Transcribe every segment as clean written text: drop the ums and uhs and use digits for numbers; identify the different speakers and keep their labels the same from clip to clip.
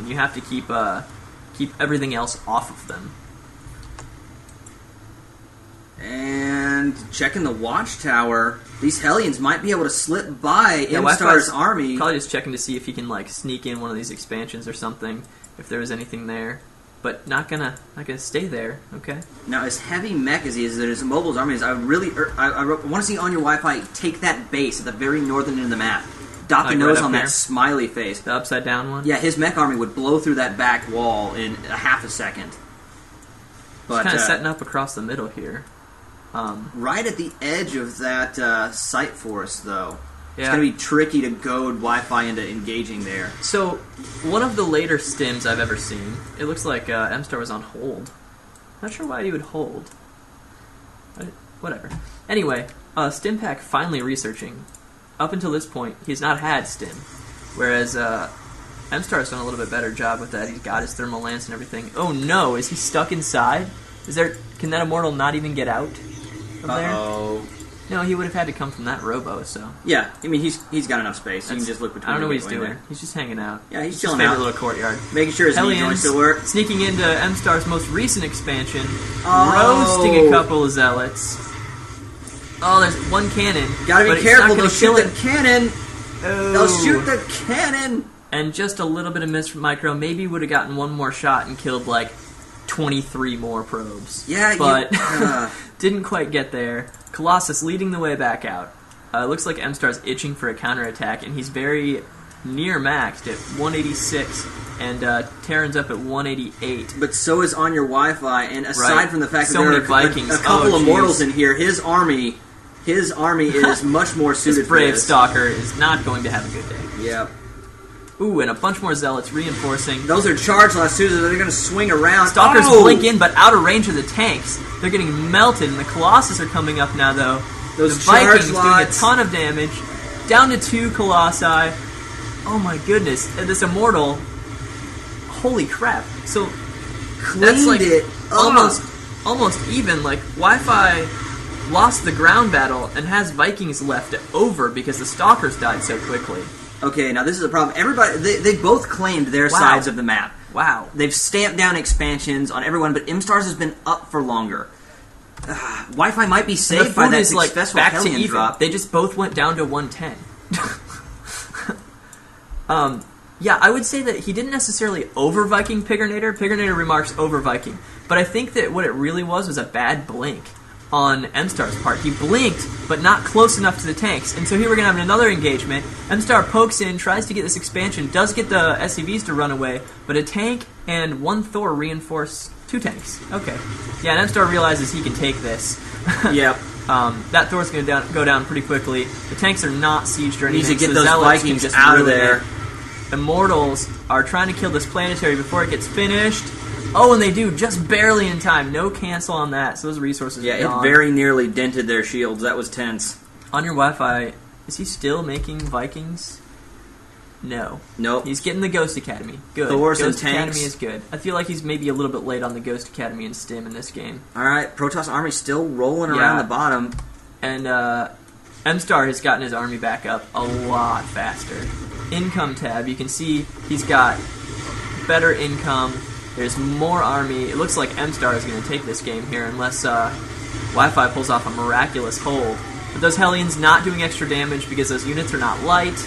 Speaker 1: and you have to keep everything else off of them.
Speaker 2: And checking the watchtower, these Hellions might be able to slip by
Speaker 1: Yeah,
Speaker 2: MStarr's army.
Speaker 1: Probably just checking to see if he can like sneak in one of these expansions or something, if there was anything there. But not gonna stay there. Okay.
Speaker 2: Now, as heavy mech as he is, as mobile as army is, I want to see OnYourWifi take that base at the very northern end of the map. Dock the nose on that smiley face.
Speaker 1: The upside down one?
Speaker 2: Yeah, his mech army would blow through that back wall in a half a second.
Speaker 1: But kind of setting up across the middle here.
Speaker 2: Right at the edge of that site force, though.
Speaker 1: Yeah.
Speaker 2: It's going to be tricky to goad Wi-Fi into engaging there.
Speaker 1: So, one of the later stims I've ever seen, it looks like MStarr was on hold. Not sure why he would hold. Whatever. Anyway, Stimpack finally researching. Up until this point, he's not had stim. Whereas MStarr has done a little bit better job with that. He's got his thermal lance and everything. Oh no, is he stuck inside? Can that immortal not even get out of there?
Speaker 2: Uh-oh.
Speaker 1: No, he would have had to come from that robo, so...
Speaker 2: Yeah, I mean, he's got enough space. You can just look between.
Speaker 1: I don't know what he's doing.
Speaker 2: There.
Speaker 1: He's just hanging out.
Speaker 2: Yeah, he's
Speaker 1: His
Speaker 2: chilling
Speaker 1: favorite
Speaker 2: out.
Speaker 1: little courtyard.
Speaker 2: Making sure his knee joints still work.
Speaker 1: Sneaking into MStarr's most recent expansion, roasting a couple of zealots. Oh, there's one cannon.
Speaker 2: Gotta be careful, they'll shoot the cannon!
Speaker 1: Oh.
Speaker 2: They'll shoot the cannon!
Speaker 1: And just a little bit of miss from Micro, maybe would have gotten one more shot and killed, like, 23 more probes.
Speaker 2: Yeah,
Speaker 1: but didn't quite get there. Colossus leading the way back out. Looks like MStarr's itching for a counterattack, and he's very near maxed at 186, and Terran's up at 188.
Speaker 2: But so is OnYourWifi, and aside from the fact
Speaker 1: So
Speaker 2: that there
Speaker 1: many
Speaker 2: are
Speaker 1: Vikings.
Speaker 2: a couple of mortals in here, his army is much more suited
Speaker 1: This brave
Speaker 2: for this.
Speaker 1: stalker is not going to have a good day.
Speaker 2: Yep.
Speaker 1: Ooh, and a bunch more zealots reinforcing.
Speaker 2: Those are charge lassos, so they're going to swing around.
Speaker 1: Stalkers blink in, but out of range of the tanks. They're getting melted, and the Colossus are coming up now, though.
Speaker 2: Those
Speaker 1: the Vikings
Speaker 2: charge
Speaker 1: doing a
Speaker 2: lots.
Speaker 1: ton of damage. Down to 2 Colossi. Oh my goodness. And this Immortal. Holy crap. So, that's like
Speaker 2: it
Speaker 1: almost even. Like, Wi-Fi lost the ground battle and has Vikings left over because the Stalkers died so quickly.
Speaker 2: Okay, now this is a problem. Everybody, they both claimed their sides of the map.
Speaker 1: Wow.
Speaker 2: They've stamped down expansions on everyone, but MStarr's has been up for longer. Wi-Fi might be saved by that successful
Speaker 1: back to
Speaker 2: Hellion
Speaker 1: even.
Speaker 2: drop.
Speaker 1: They just both went down to 110. Yeah, I would say that he didn't necessarily over-Viking Piggernator. Piggernator remarks over-Viking. But I think that what it really was a bad blink on MStarr's part. He blinked, but not close enough to the tanks. And so here we're going to have another engagement. MStarr pokes in, tries to get this expansion, does get the SCVs to run away, but a tank and one Thor reinforce 2 tanks. Okay. Yeah, and MStarr realizes he can take this.
Speaker 2: Yep.
Speaker 1: That Thor's going to go down pretty quickly. The tanks are not sieged or anything.
Speaker 2: Needs to get
Speaker 1: so
Speaker 2: those
Speaker 1: Zealots
Speaker 2: Vikings
Speaker 1: can just
Speaker 2: out of
Speaker 1: ruin
Speaker 2: there.
Speaker 1: it. Immortals are trying to kill this planetary before it gets finished. Oh, and they do, just barely in time. No cancel on that, so those resources are gone.
Speaker 2: It very nearly dented their shields. That was tense.
Speaker 1: OnYourWifi, is he still making Vikings? No.
Speaker 2: Nope.
Speaker 1: He's getting the Ghost Academy. Good.
Speaker 2: Thors and
Speaker 1: Ghost Academy
Speaker 2: tanks.
Speaker 1: is good. I feel like he's maybe a little bit late on the Ghost Academy and Stim in this game.
Speaker 2: Alright, Protoss army still rolling around the bottom.
Speaker 1: And MStarr has gotten his army back up a lot faster. Income tab, you can see he's got better income. There's more army. It looks like MStarr is going to take this game here unless Wi-Fi pulls off a miraculous hold. But those Hellions not doing extra damage because those units are not light.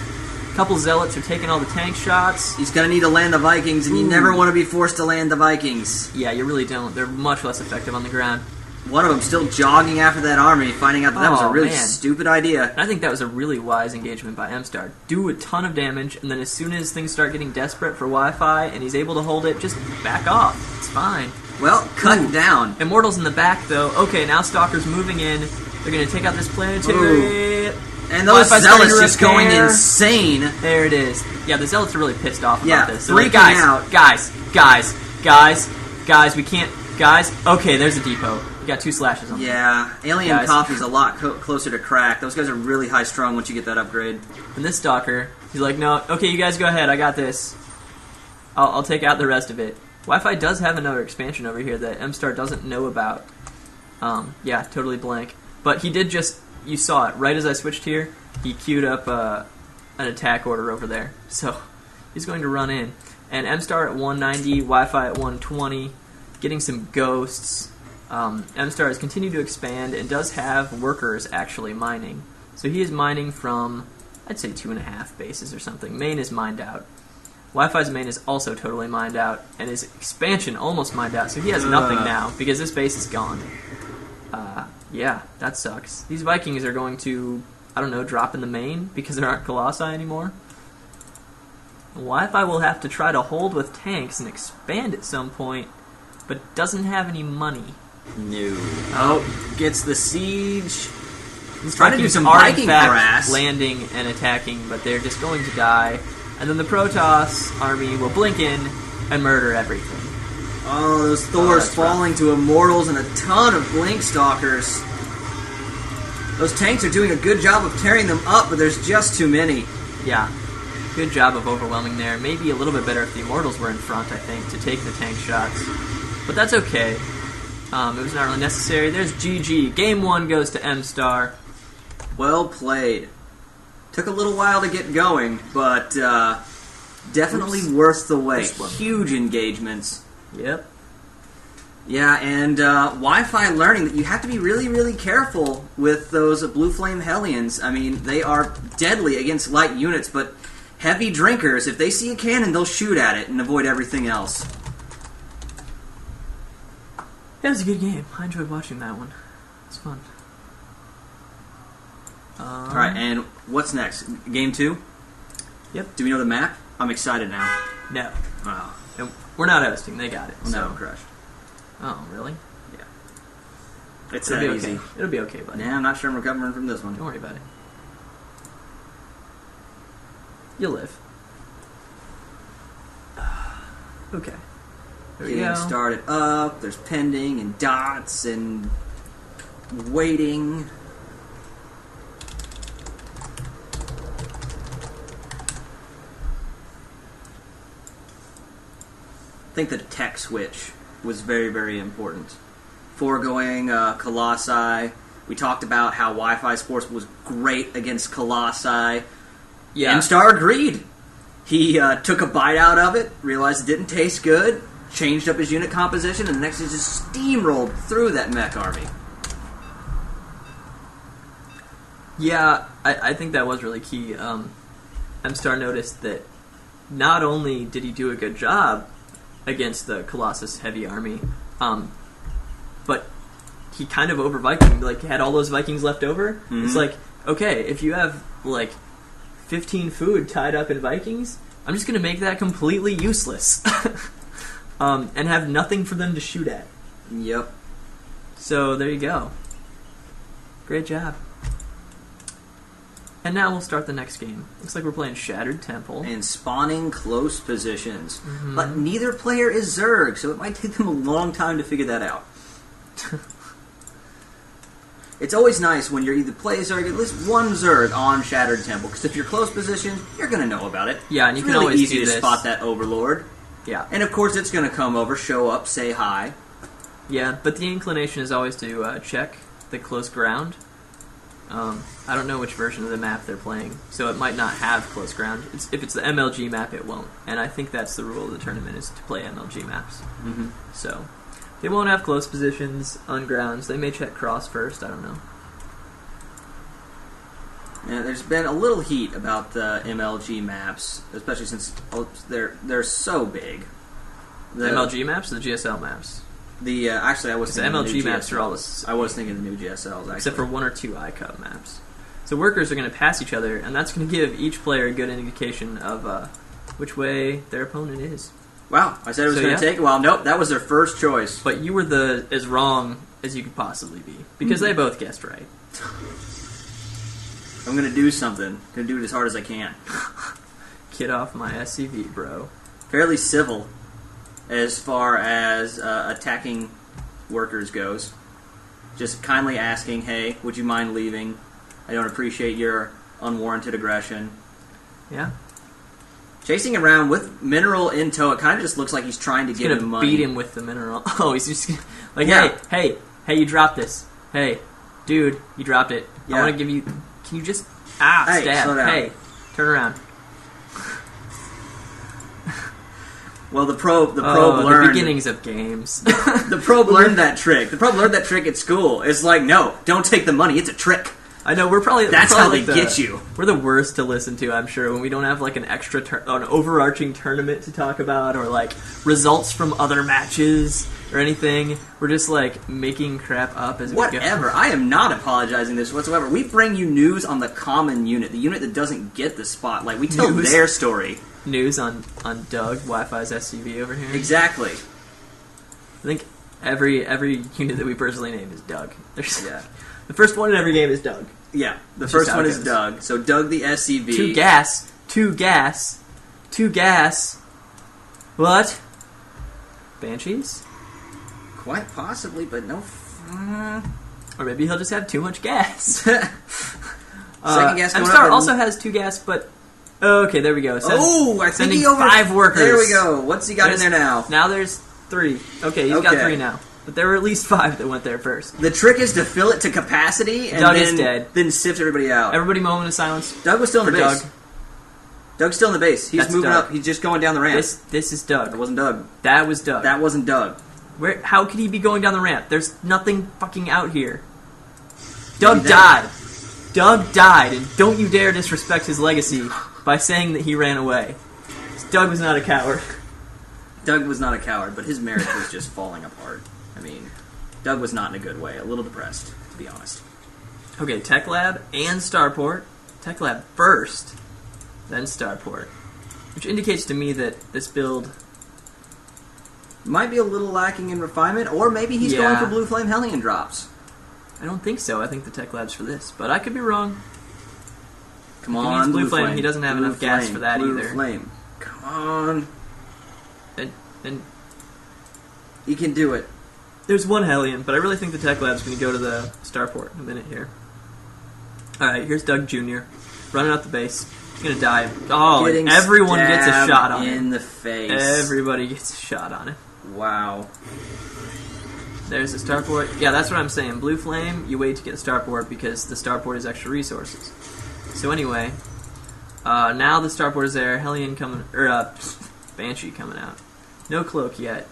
Speaker 1: A couple Zealots are taking all the tank shots.
Speaker 2: He's going to need to land the Vikings, and you never want to be forced to land the Vikings.
Speaker 1: Yeah, you really don't. They're much less effective on the ground.
Speaker 2: One of them still jogging after that army, finding out that was a really stupid idea.
Speaker 1: And I think that was a really wise engagement by MStarr. Do a ton of damage, and then as soon as things start getting desperate for Wi-Fi and he's able to hold it, just back off. It's fine.
Speaker 2: Well, cut down.
Speaker 1: Immortals in the back, though. Okay, now Stalker's moving in. They're going to take out this planetary.
Speaker 2: And those
Speaker 1: Wi-Fi's
Speaker 2: Zealots just going
Speaker 1: repair.
Speaker 2: insane.
Speaker 1: There it is. Yeah, the Zealots are really pissed off about this. They're
Speaker 2: freaking
Speaker 1: like,
Speaker 2: out.
Speaker 1: Guys, we can't... Guys, okay, there's a depot. We got 2 slashes on them.
Speaker 2: Yeah, Alien Coffee's a lot closer to crack. Those guys are really high strung once you get that upgrade.
Speaker 1: And this Stalker, he's like, no, okay, you guys go ahead, I got this. I'll take out the rest of it. Wi-Fi does have another expansion over here that MStarr doesn't know about. Yeah, totally blank. But he did just, you saw it, right as I switched here, he queued up an attack order over there. So, he's going to run in. And mstarr at 190, Wi-Fi at 120, getting some ghosts. mstarr has continued to expand and does have workers actually mining. So he is mining from, I'd say 2.5 bases or something. Main is mined out. Wi-Fi's main is also totally mined out, and his expansion almost mined out, so he has nothing now, because this base is gone. Yeah, that sucks. These Vikings are going to, I don't know, drop in the main, because there aren't Colossi anymore. Wi-Fi will have to try to hold with tanks and expand at some point, but doesn't have any money.
Speaker 2: No. Oh, gets the siege.
Speaker 1: He's
Speaker 2: trying to do some Viking harass.
Speaker 1: Landing and attacking, but they're just going to die. And then the Protoss army will blink in and murder everything.
Speaker 2: Oh, those Thors falling to immortals and a ton of blink stalkers. Those tanks are doing a good job of tearing them up, but there's just too many.
Speaker 1: Yeah. Good job of overwhelming there. Maybe a little bit better if the immortals were in front, I think, to take the tank shots. But that's okay. It was not really necessary. There's GG. Game 1 goes to mstarr.
Speaker 2: Well played. Took a little while to get going, but definitely worth the wait. Huge engagements.
Speaker 1: Yep.
Speaker 2: Yeah, and Wi-Fi learning that you have to be really, really careful with those Blue Flame Hellions. I mean, they are deadly against light units, but heavy drinkers, if they see a cannon, they'll shoot at it and avoid everything else.
Speaker 1: That was a good game. I enjoyed watching that one. It's fun.
Speaker 2: Alright, and what's next? Game 2?
Speaker 1: Yep.
Speaker 2: Do we know the map? I'm excited now.
Speaker 1: No.
Speaker 2: Oh.
Speaker 1: No, we're not hosting. They got it.
Speaker 2: Well,
Speaker 1: so.
Speaker 2: no, crushed.
Speaker 1: Oh, really?
Speaker 2: Yeah. It's
Speaker 1: It'll
Speaker 2: that
Speaker 1: be
Speaker 2: easy.
Speaker 1: Okay. It'll be okay, buddy.
Speaker 2: Nah, I'm not sure I'm recovering from this one.
Speaker 1: Don't worry about it. You'll live. Okay. There we
Speaker 2: Getting
Speaker 1: go.
Speaker 2: started up. There's pending and dots and waiting. I think the tech switch was very, very important. Foregoing Colossi. We talked about how Wi-Fi Sports was great against Colossi.
Speaker 1: Yeah.
Speaker 2: mstarr agreed. He took a bite out of it, realized it didn't taste good, changed up his unit composition, and the next he just steamrolled through that mech army.
Speaker 1: Yeah, I think that was really key. mstarr noticed that not only did he do a good job against the Colossus heavy army, but he kind of over Viking, like had all those Vikings left over. Mm-hmm. It's like, okay, if you have like 15 food tied up in Vikings, I'm just going to make that completely useless. And have nothing for them to shoot at.
Speaker 2: Yep.
Speaker 1: So there you go. Great job. And now we'll start the next game. Looks like we're playing Shattered Temple.
Speaker 2: And spawning close positions. Mm-hmm. But neither player is Zerg, so it might take them a long time to figure that out. It's always nice when you're either play Zerg, at least one Zerg on Shattered Temple, because if you're close position, you're going to know about it.
Speaker 1: Yeah, and you
Speaker 2: it's
Speaker 1: can
Speaker 2: really
Speaker 1: always
Speaker 2: easy
Speaker 1: do
Speaker 2: to
Speaker 1: this.
Speaker 2: spot that Overlord.
Speaker 1: Yeah.
Speaker 2: And of course it's going to come over, show up, say hi.
Speaker 1: Yeah, but the inclination is always to check the close ground. I don't know which version of the map they're playing, so it might not have close ground. If it's the MLG map, it won't. And I think that's the rule of the tournament, is to play MLG maps.
Speaker 2: Mm-hmm.
Speaker 1: So they won't have close positions on grounds. They may check cross first, I don't know.
Speaker 2: Yeah, there's been a little heat about the MLG maps, especially since they're so big.
Speaker 1: The MLG maps or the GSL maps?
Speaker 2: Actually, I was thinking
Speaker 1: the
Speaker 2: the new
Speaker 1: MLG maps are all
Speaker 2: I was thinking the new GSLs, actually.
Speaker 1: except for 1 or 2 iCup maps. So workers are going to pass each other, and that's going to give each player a good indication of which way their opponent is.
Speaker 2: Wow, I said it was going to take a while. Nope, that was their first choice.
Speaker 1: But you were as wrong as you could possibly be, because they both guessed right.
Speaker 2: I'm going to do something. I'm going to do it as hard as I can.
Speaker 1: Get off my SCV, bro.
Speaker 2: Fairly civil as far as attacking workers goes. Just kindly asking, hey, would you mind leaving? I don't appreciate your unwarranted aggression.
Speaker 1: Yeah.
Speaker 2: Chasing around with mineral in tow, it kind of just looks like he's trying to give him money.
Speaker 1: Beat him with the mineral. Oh, he's just like,
Speaker 2: Yeah.
Speaker 1: hey, you dropped this. Hey, dude, you dropped it.
Speaker 2: Yeah.
Speaker 1: I want to give you... Can you just...
Speaker 2: Hey,
Speaker 1: stab.
Speaker 2: slow down.
Speaker 1: Hey, turn around.
Speaker 2: Well, the probe
Speaker 1: the
Speaker 2: learned...
Speaker 1: beginnings of games.
Speaker 2: The probe learned that trick. The probe learned that trick at school. It's like, no, don't take the money. It's a trick.
Speaker 1: I know, That's
Speaker 2: how they get you.
Speaker 1: We're the worst to listen to, I'm sure, when we don't have, like, an overarching tournament to talk about, or, like, results from other matches, or anything. We're just, like, making crap up as we go.
Speaker 2: Whatever. I am not apologizing this whatsoever. We bring you news on the common unit, the unit that doesn't get the spotlight. We tell their story.
Speaker 1: News on Doug, Wi-Fi's SCV over here.
Speaker 2: Exactly.
Speaker 1: I think every unit that we personally name is Doug. The first one in every game is Doug.
Speaker 2: Yeah, the first one is Doug. So Doug the SCV.
Speaker 1: Two gas. What? Banshees?
Speaker 2: Quite possibly, but no...
Speaker 1: Or maybe he'll just have too much gas.
Speaker 2: Second gas going
Speaker 1: MStarr
Speaker 2: up.
Speaker 1: also has 2 gas, but... Okay, there we go.
Speaker 2: I think he
Speaker 1: 5 workers.
Speaker 2: There we go. What's he got in there now?
Speaker 1: Now there's 3. Okay, he's got 3 now. But there were at least 5 that went there first.
Speaker 2: The trick is to fill it to capacity and
Speaker 1: Doug is dead.
Speaker 2: Then sift everybody out.
Speaker 1: Everybody moment of silence.
Speaker 2: Doug was still in the base. Doug's still in the base. He's moving
Speaker 1: Doug.
Speaker 2: up. He's just going down the ramp.
Speaker 1: This is Doug.
Speaker 2: That wasn't Doug.
Speaker 1: That was Doug.
Speaker 2: That wasn't Doug.
Speaker 1: How could he be going down the ramp? There's nothing fucking out here. Doug died. Doug died, and don't you dare disrespect his legacy by saying that he ran away. Doug was not a coward.
Speaker 2: Doug was not a coward, but his marriage was just falling apart. I mean, Doug was not in a good way. A little depressed, to be honest.
Speaker 1: Okay, Tech Lab and Starport. Tech Lab first, then Starport. Which indicates to me that this build...
Speaker 2: might be a little lacking in refinement, or maybe he's going for Blue Flame Hellion drops.
Speaker 1: I don't think so. I think the Tech Lab's for this, but I could be wrong.
Speaker 2: Come on,
Speaker 1: Blue Flame. He doesn't have enough gas for that
Speaker 2: Blue
Speaker 1: either.
Speaker 2: Flame. Come on.
Speaker 1: And
Speaker 2: he can do it.
Speaker 1: There's one Hellion, but I really think the Tech Lab's going to go to the Starport in a minute here. Alright, here's Doug Jr. running out the base. He's going to die. Oh, and everyone gets a shot on him.
Speaker 2: In the face.
Speaker 1: Everybody gets a shot on him.
Speaker 2: Wow.
Speaker 1: There's the Starport. Yeah, that's what I'm saying. Blue Flame, you wait to get the Starport because the Starport is extra resources. So anyway, now the Starport is there. Hellion coming, Banshee coming out. No cloak yet.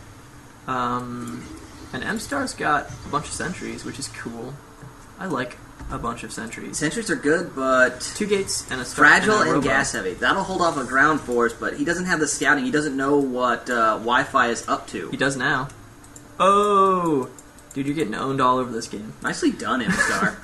Speaker 1: And MStarr's got a bunch of sentries, which is cool. I like a bunch of sentries.
Speaker 2: Sentries are good, but
Speaker 1: 2 gates and a
Speaker 2: fragile
Speaker 1: and
Speaker 2: gas heavy. That'll hold off a ground force, but he doesn't have the scouting. He doesn't know what Wi-Fi is up to.
Speaker 1: He does now. Oh, dude, you're getting owned all over this game.
Speaker 2: Nicely done, MStarr.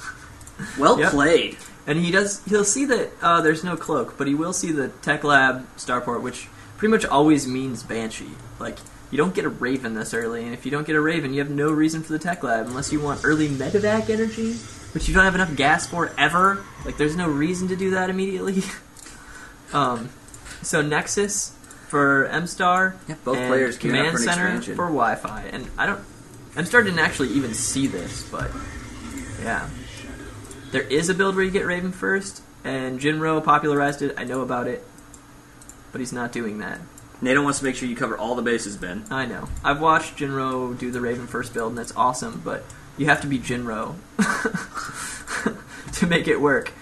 Speaker 2: Well played.
Speaker 1: And he'll see that there's no cloak, but he will see the Tech Lab Starport, which pretty much always means Banshee. Like, you don't get a Raven this early, and if you don't get a Raven, you have no reason for the Tech Lab, unless you want early medevac energy, which you don't have enough gas for ever. Like, there's no reason to do that immediately. So Nexus for MStarr,
Speaker 2: both
Speaker 1: and
Speaker 2: players
Speaker 1: Command Center for Wi-Fi. And MStarr didn't actually even see this, but yeah. There is a build where you get Raven first, and Jinro popularized it. I know about it, but he's not doing that.
Speaker 2: Nato wants to make sure you cover all the bases, Ben.
Speaker 1: I know. I've watched Jinro do the Raven first build, and that's awesome, but you have to be Jinro to make it work.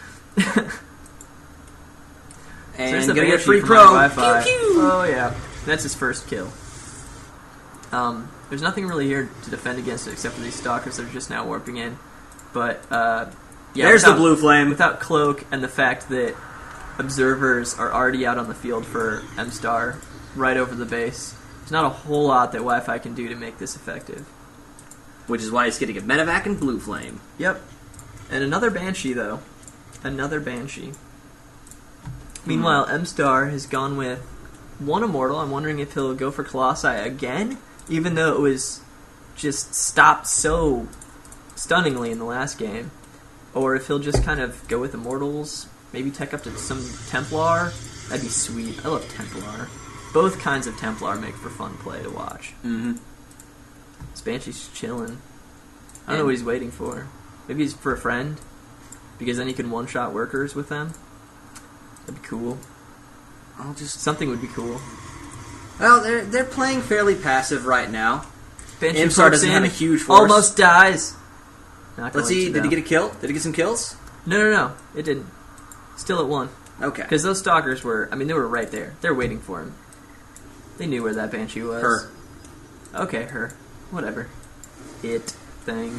Speaker 2: And
Speaker 1: so
Speaker 2: gonna get free pro.
Speaker 1: Wi-Fi. Pew, pew. Oh yeah, that's his first kill. There's nothing really here to defend against it except for these stalkers that are just now warping in. But yeah,
Speaker 2: there's the Blue Flame.
Speaker 1: Without cloak and the fact that observers are already out on the field for MStarr, right over the base, there's not a whole lot that Wi-Fi can do to make this effective.
Speaker 2: Which is why he's getting a medevac and Blue Flame.
Speaker 1: Yep. And another Banshee, though. Another Banshee. Meanwhile, MStarr has gone with one Immortal. I'm wondering if he'll go for Colossi again, even though it was just stopped so stunningly in the last game. Or if he'll just kind of go with Immortals, maybe tech up to some Templar. That'd be sweet. I love Templar. Both kinds of Templar make for fun play to watch.
Speaker 2: Mm-hmm.
Speaker 1: This Banshee's chilling. I don't know what he's waiting for. Maybe he's for a friend, because then he can one-shot workers with them. That'd be cool. Something would be cool.
Speaker 2: Well, they're playing fairly passive right now.
Speaker 1: Banshee
Speaker 2: MStarr doesn't have a huge force.
Speaker 1: Almost dies.
Speaker 2: Let's see, did he get a kill? Did he get some kills?
Speaker 1: No, it didn't. Still at 1.
Speaker 2: Okay.
Speaker 1: Because those stalkers were, they were right there. They're waiting for him. They knew where that banshee was.
Speaker 2: Her.
Speaker 1: Okay, her. Whatever. It thing.